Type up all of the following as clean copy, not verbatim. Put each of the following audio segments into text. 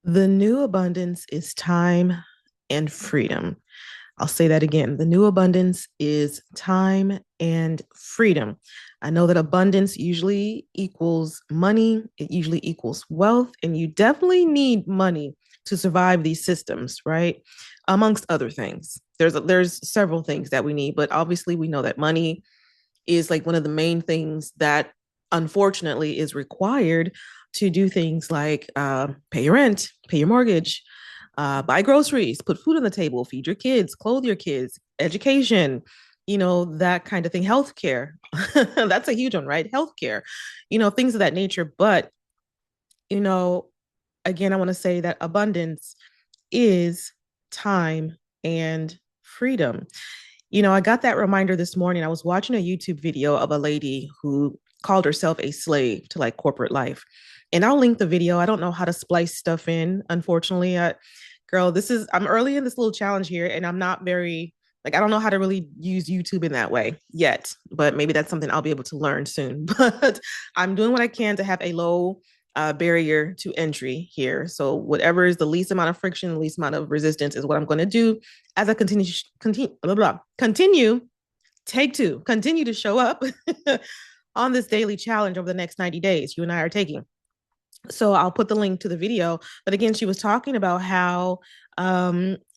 The new abundance is time and freedom. I'll say that again. The new abundance is time and freedom. I know that abundance usually equals money, it usually equals wealth, and you definitely need money to survive these systems, right? Amongst other things. There's several things that we need, but obviously we know that money is like one of the main things that unfortunately is required to do things like pay your rent, pay your mortgage, buy groceries, put food on the table, feed your kids, clothe your kids, education, that kind of thing. Healthcare. That's a huge one, right? Healthcare, things of that nature. But, you know, again, I want to say that abundance is time and freedom. I got that reminder this morning. I was watching a YouTube video of a lady who called herself a slave to like corporate life. And I'll link the video. I don't know how to splice stuff in, unfortunately. Girl, I'm early in this little challenge here, and I'm not very, like, I don't know how to really use YouTube in that way yet, but maybe that's something I'll be able to learn soon. But I'm doing what I can to have a low barrier to entry here. So whatever is the least amount of friction, the least amount of resistance is what I'm going to do as I continue to show up on this daily challenge over the next 90 days you and I are taking. So I'll put the link to the video. But again, she was talking about how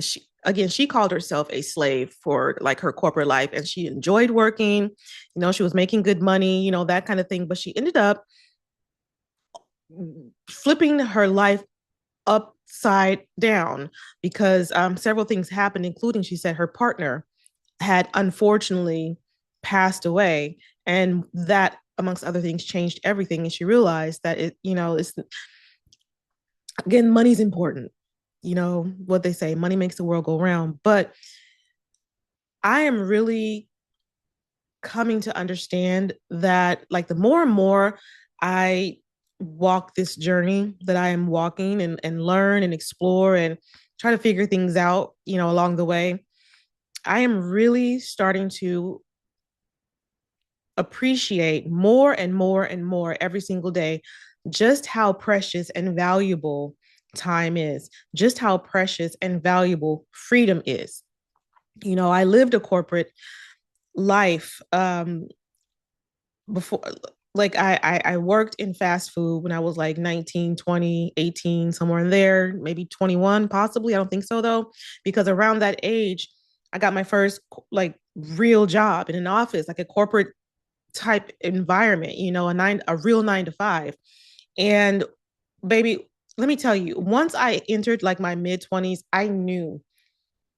she called herself a slave for like her corporate life, and she enjoyed working. She was making good money, that kind of thing. But she ended up flipping her life upside down because several things happened, including, she said, her partner had unfortunately passed away, and that, amongst other things, changed everything. And she realized that it's, again, money's important. What they say, money makes the world go round. But I am really coming to understand that, like, the more and more I walk this journey that I am walking, and learn and explore and try to figure things out, along the way, I am really starting to appreciate more and more and more every single day just how precious and valuable time is, just how precious and valuable freedom is. I lived a corporate life before. Like, I worked in fast food when I was like 19, 20, 18, somewhere in there, maybe 21, possibly. I don't think so though, because around that age, I got my first like real job in an office, like a corporate type environment, a real 9 to 5. And baby, let me tell you, once I entered like my mid 20s, I knew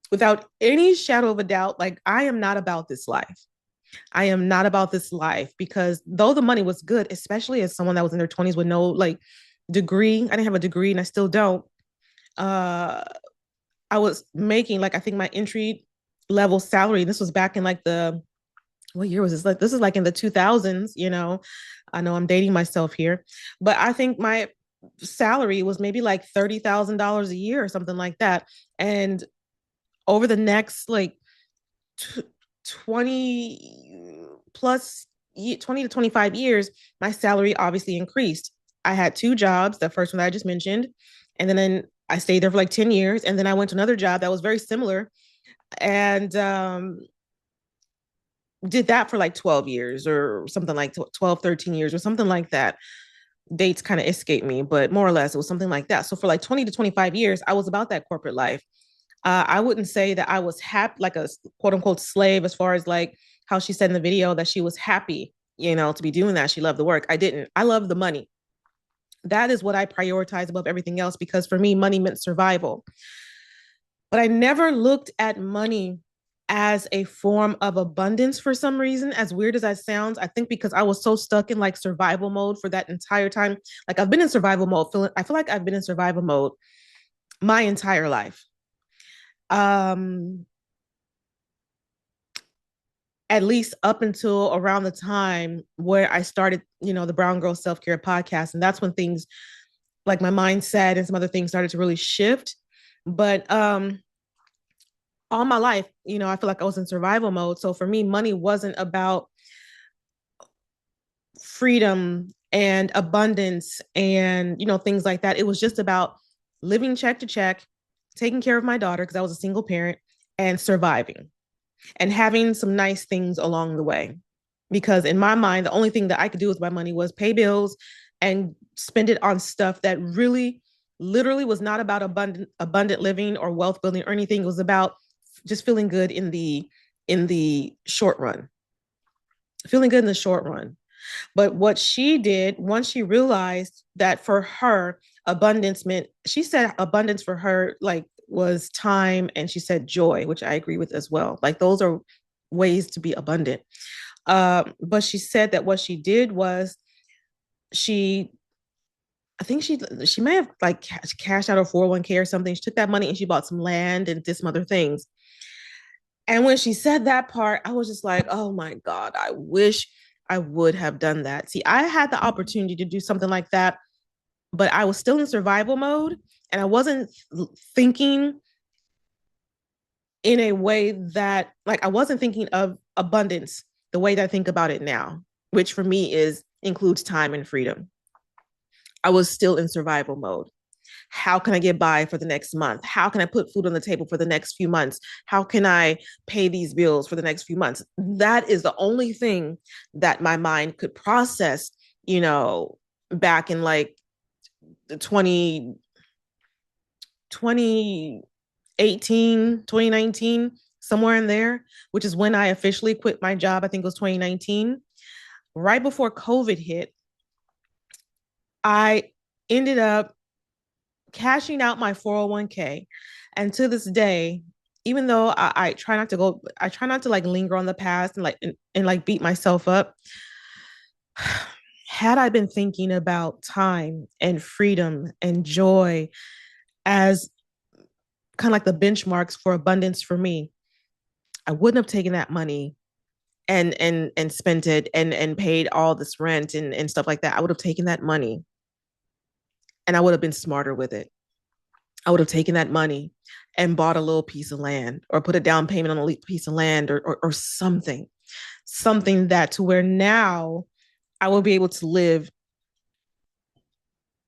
without any shadow of a doubt, like, I am not about this life. I am not about this life, because though the money was good, especially as someone that was in their 20s with no like degree, I didn't have a degree and I still don't. Uh, I was making, like, I think my entry level salary, this was back in like what year was this? Like, this is like in the 2000s. I know I'm dating myself here, but I think my salary was maybe like $30,000 a year or something like that. And over the next like 20 plus 20 to 25 years, my salary obviously increased. I had two jobs, the first one that I just mentioned, and then I stayed there for like 10 years. And then I went to another job that was very similar, and did that for like 12 years or something, like 12, 13 years or something like that. Dates kind of escape me, but more or less it was something like that. So for like 20 to 25 years, I was about that corporate life. I wouldn't say that I was happy, like a quote unquote slave, as far as like how she said in the video that she was happy, to be doing that. She loved the work. I didn't. I love the money. That is what I prioritize above everything else, because for me, money meant survival. But I never looked at money as a form of abundance for some reason, as weird as that sounds. I think because I was so stuck in like survival mode for that entire time. Like, I've been in survival mode. I feel like I've been in survival mode my entire life. Um, at least up until around the time where I started, the Brown Girl Self Care podcast. And that's when things like my mindset and some other things started to really shift. But all my life, I feel like I was in survival mode. So for me, money wasn't about freedom and abundance and, things like that. It was just about living check to check, taking care of my daughter because I was a single parent, and surviving and having some nice things along the way. Because in my mind, the only thing that I could do with my money was pay bills and spend it on stuff that really, literally was not about abundant living or wealth building or anything. It was about just feeling good in the short run, feeling good in the short run. But what she did once she realized that for her, abundance meant, she said abundance for her like was time, and she said joy, which I agree with as well. Like those are ways to be abundant. But she said that what she did was she, I think she may have like cashed out her 401k or something. She took that money and she bought some land and did some other things. And when she said that part, I was just like, oh my God, I wish I would have done that. See, I had the opportunity to do something like that, but I was still in survival mode and I wasn't thinking in a way that, like, I wasn't thinking of abundance the way that I think about it now, which for me is includes time and freedom. I was still in survival mode. How can I get by for the next month? How can I put food on the table for the next few months? How can I pay these bills for the next few months? That is the only thing that my mind could process, you know, back in like the 2018, 2019, somewhere in there, which is when I officially quit my job. I think it was 2019. Right before COVID hit, I ended up cashing out my 401k. And to this day, even though I try not to go, I try not to like linger on the past and like beat myself up. Had I been thinking about time and freedom and joy as kind of like the benchmarks for abundance for me, I wouldn't have taken that money and spent it and paid all this rent and stuff like that. I would have taken that money and I would have been smarter with it. I would have taken that money and bought a little piece of land or put a down payment on a piece of land or something, something that to where now I will be able to live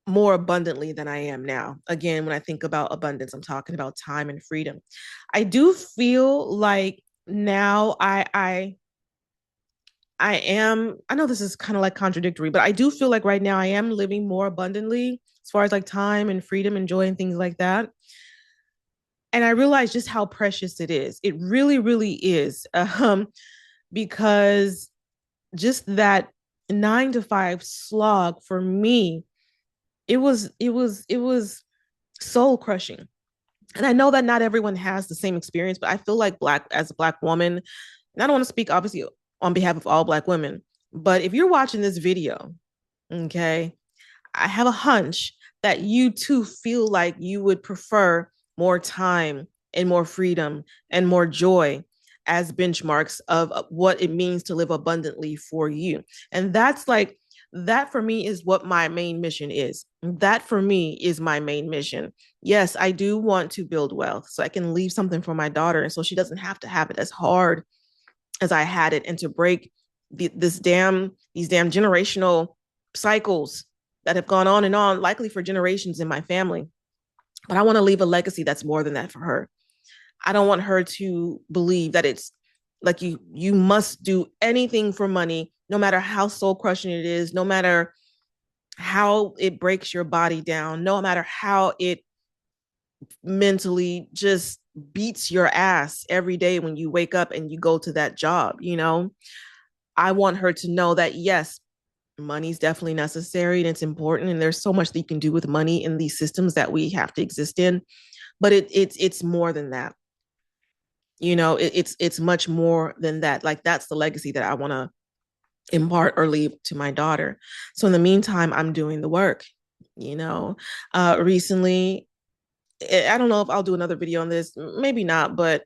more abundantly than I am now. Again, when I think about abundance, I'm talking about time and freedom. I do feel like now I am, I know this is kind of like contradictory, but I do feel like right now I am living more abundantly as far as like time and freedom and joy and things like that. And I realize just how precious it is. It really, really is. Because just that 9 to 5 slog for me, it was soul crushing. And I know that not everyone has the same experience, but I feel like as a black woman, and I don't want to speak obviously on behalf of all black women, but if you're watching this video, okay, I have a hunch that you too feel like you would prefer more time and more freedom and more joy as benchmarks of what it means to live abundantly for you. And that's like, that for me is what my main mission is. That for me is my main mission. Yes, I do want to build wealth so I can leave something for my daughter. And so she doesn't have to have it as hard as I had it, and to break these damn generational cycles that have gone on and on, likely for generations in my family. But I want to leave a legacy that's more than that for her. I don't want her to believe that it's like you must do anything for money, no matter how soul crushing it is, no matter how it breaks your body down, no matter how it mentally just beats your ass every day when you wake up and you go to that job, you know? I want her to know that yes, money's definitely necessary and it's important, and there's so much that you can do with money in these systems that we have to exist in, but it's more than that. You know, it's much more than that. Like that's the legacy that I want to impart or leave to my daughter. So in the meantime, I'm doing the work. You know, recently, I don't know if I'll do another video on this, maybe not, but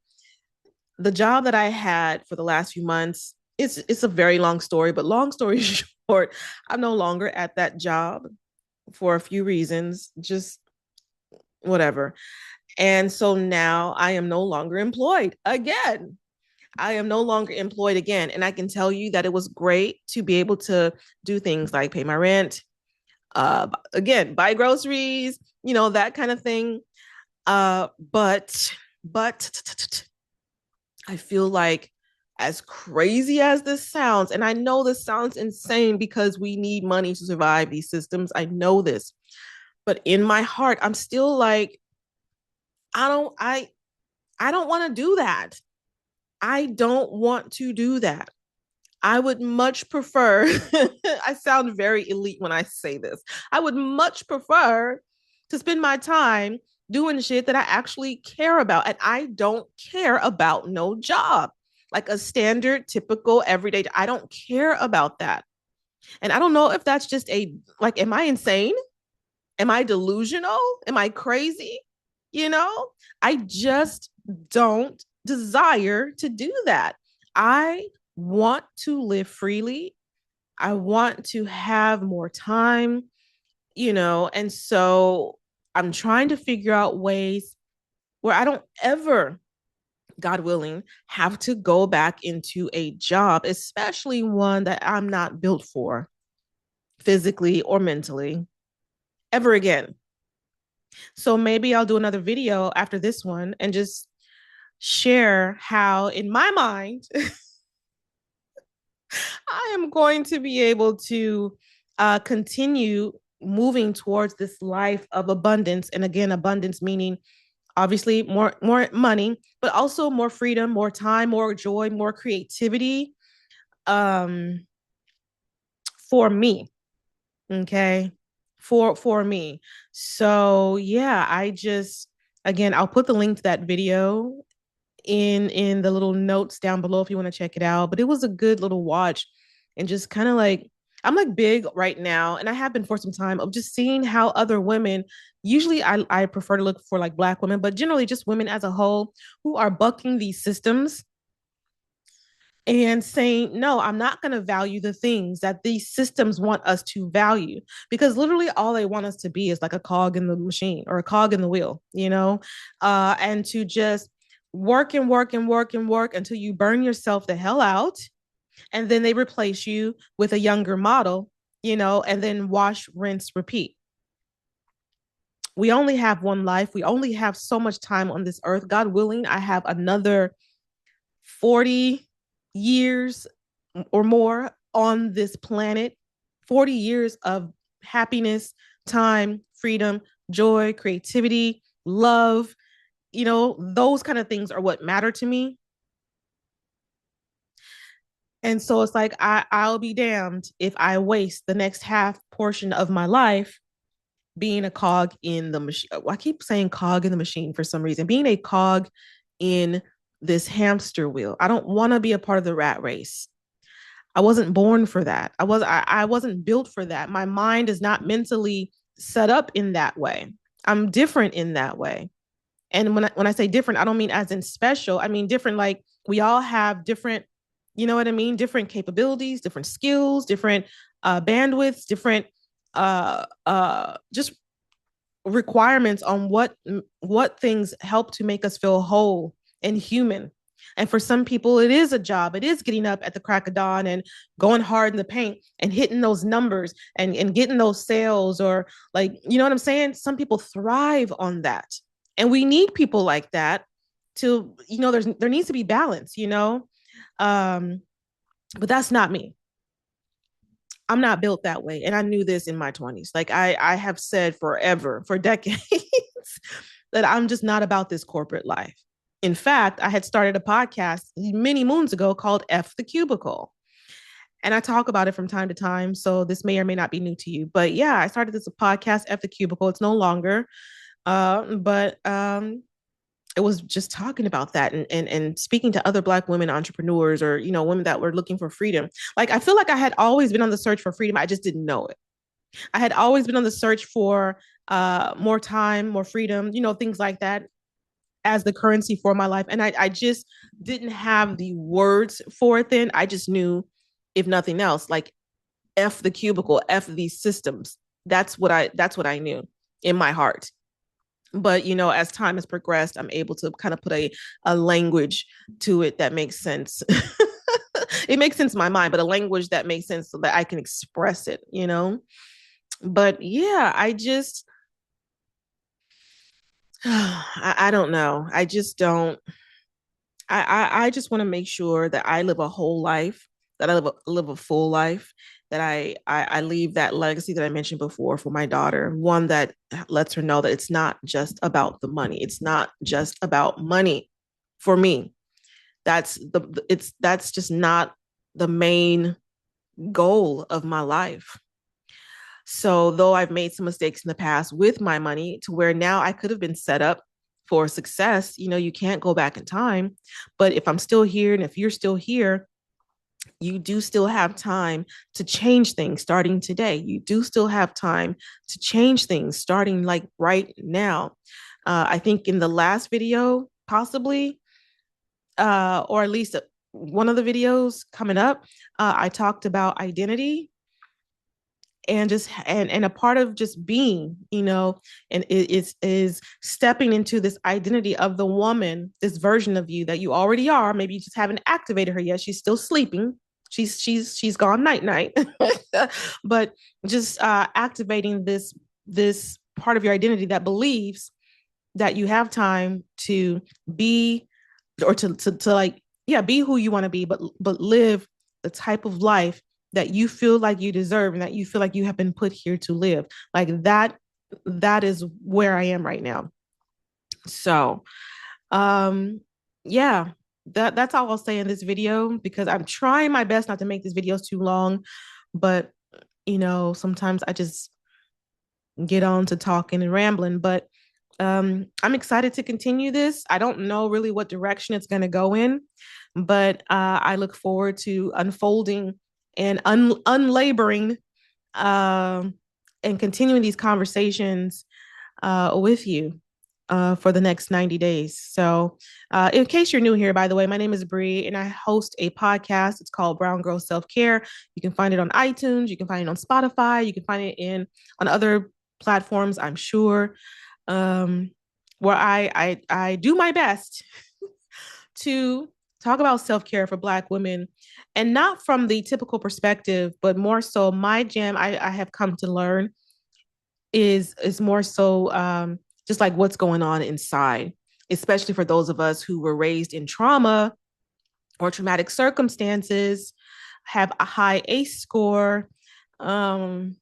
the job that I had for the last few months, it's a very long story, but long story short, I'm no longer at that job for a few reasons, just whatever. And so now I am no longer employed again. I am no longer employed again. And I can tell you that it was great to be able to do things like pay my rent, Again, buy groceries, that kind of thing. But I feel like, as crazy as this sounds, and I know this sounds insane because we need money to survive these systems. I know this. But in my heart, I'm still like, I don't I I don't want to do that. I don't want to do that. I would much prefer, I sound very elite when I say this. I would much prefer to spend my time doing shit that I actually care about. And I don't care about no job, like a standard, typical, everyday. I don't care about that. And I don't know if that's just like, am I insane? Am I delusional? Am I crazy? You know, I just don't desire to do that. I want to live freely. I want to have more time, and so I'm trying to figure out ways where I don't ever, God willing, have to go back into a job, especially one that I'm not built for physically or mentally ever again. So maybe I'll do another video after this one and just share how, in my mind, I am going to be able to continue moving towards this life of abundance. And again, abundance meaning obviously more money, but also more freedom, more time, more joy, more creativity, um, for me. Okay. For me. So yeah, I just, again, I'll put the link to that video in the little notes down below if you want to check it out. But it was a good little watch, and just kind of like, I'm like big right now, and I have been for some time, of just seeing how other women, usually I prefer to look for like Black women, but generally just women as a whole, who are bucking these systems and saying, no, I'm not going to value the things that these systems want us to value, because literally all they want us to be is like a cog in the machine or a cog in the wheel, and to just work and work and work and work until you burn yourself the hell out. And then they replace you with a younger model, and then wash, rinse, repeat. We only have one life. We only have so much time on this earth. God willing, I have another 40 years or more on this planet, 40 years of happiness, time, freedom, joy, creativity, love, those kind of things are what matter to me. And so it's like, I'll be damned if I waste the next half portion of my life being a cog in the machine. I keep saying cog in the machine for some reason, being a cog in this hamster wheel. I don't want to be a part of the rat race. I wasn't born for that. I wasn't built for that. My mind is not mentally set up in that way. I'm different in that way. And when I say different, I don't mean as in special. I mean different, like we all have different, you know what I mean? Different capabilities, different skills, different bandwidths, different just requirements on what things help to make us feel whole and human. And for some people, it is a job. It is getting up at the crack of dawn and going hard in the paint and hitting those numbers and getting those sales, or like, you know what I'm saying? Some people thrive on that. And we need people like that to, there needs to be balance, Um, but that's not me. I'm not built that way. And I knew this in my 20s. Like I have said forever, for decades, that I'm just not about this corporate life. In fact, I had started a podcast many moons ago called F the Cubicle. And I talk about it from time to time. So this may or may not be new to you. But yeah, I started this podcast, F the Cubicle. It's no longer. But it was just talking about that, and speaking to other Black women entrepreneurs, or women that were looking for freedom. Like, I feel like I had always been on the search for freedom. I just didn't know it. I had always been on the search for more time, more freedom, things like that, as the currency for my life. And I just didn't have the words for it then. I just knew, if nothing else, like, F the cubicle, F these systems. That's what I knew in my heart. But as time has progressed, I'm able to kind of put a language to it that makes sense. It makes sense in my mind, but a language that makes sense so that I can express it. But yeah, I just I don't know. I just don't I just want to make sure that I live a whole life, that I live a full life, that I leave that legacy that I mentioned before for my daughter, one that lets her know that it's not just about the money. It's not just about money for me. That's just not the main goal of my life. So, though I've made some mistakes in the past with my money to where now I could have been set up for success, you can't go back in time. But if I'm still here and if you're still here, you do still have time to change things starting today. You do still have time to change things starting like right now. I think in the last video, possibly, or at least one of the videos coming up, I talked about identity and just and a part of just being, and it is stepping into this identity of the woman, this version of you that you already are. Maybe you just haven't activated her yet. She's still sleeping. She's gone night night. But just activating this part of your identity that believes that you have time to be, or to like, yeah, be who you want to be, but live the type of life that you feel like you deserve and that you feel like you have been put here to live. Like that is where I am right now. So um yeah, that's all I'll say in this video, because I'm trying my best not to make these videos too long, but sometimes I just get on to talking and rambling. But I'm excited to continue this. I don't know really what direction it's going to go in, but I look forward to unfolding and unlaboring, uh, and continuing these conversations with you for the next 90 days. So, in case you're new here, by the way, my name is Bree and I host a podcast. It's called Brown Girl Self Care. You can find it on iTunes, you can find it on Spotify, you can find it on other platforms, I'm sure, um, where I do my best to talk about self care for Black women, and not from the typical perspective, but more so my jam. I have come to learn is more so just like what's going on inside, especially for those of us who were raised in trauma or traumatic circumstances, have a high ACE score, um,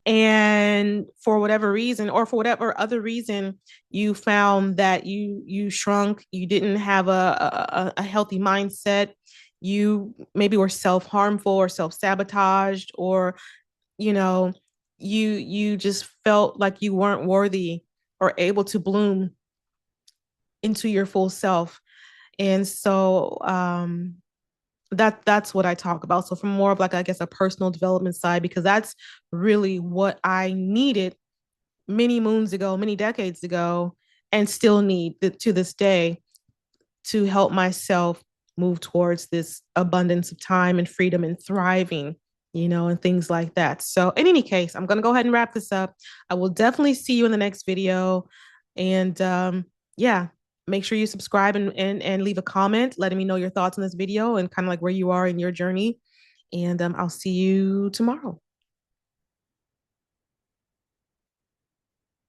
and for whatever reason, or for whatever other reason, you found that you shrunk, you didn't have a healthy mindset, you maybe were self-harmful or self-sabotaged, or you know you just felt like you weren't worthy or able to bloom into your full self. And so that's what I talk about. So from more of like, I guess, a personal development side, because that's really what I needed many moons ago, many decades ago, and still need to this day to help myself move towards this abundance of time and freedom and thriving, and things like that. So, in any case, I'm going to go ahead and wrap this up. I will definitely see you in the next video. And yeah, make sure you subscribe and leave a comment letting me know your thoughts on this video and kind of like where you are in your journey. And I'll see you tomorrow.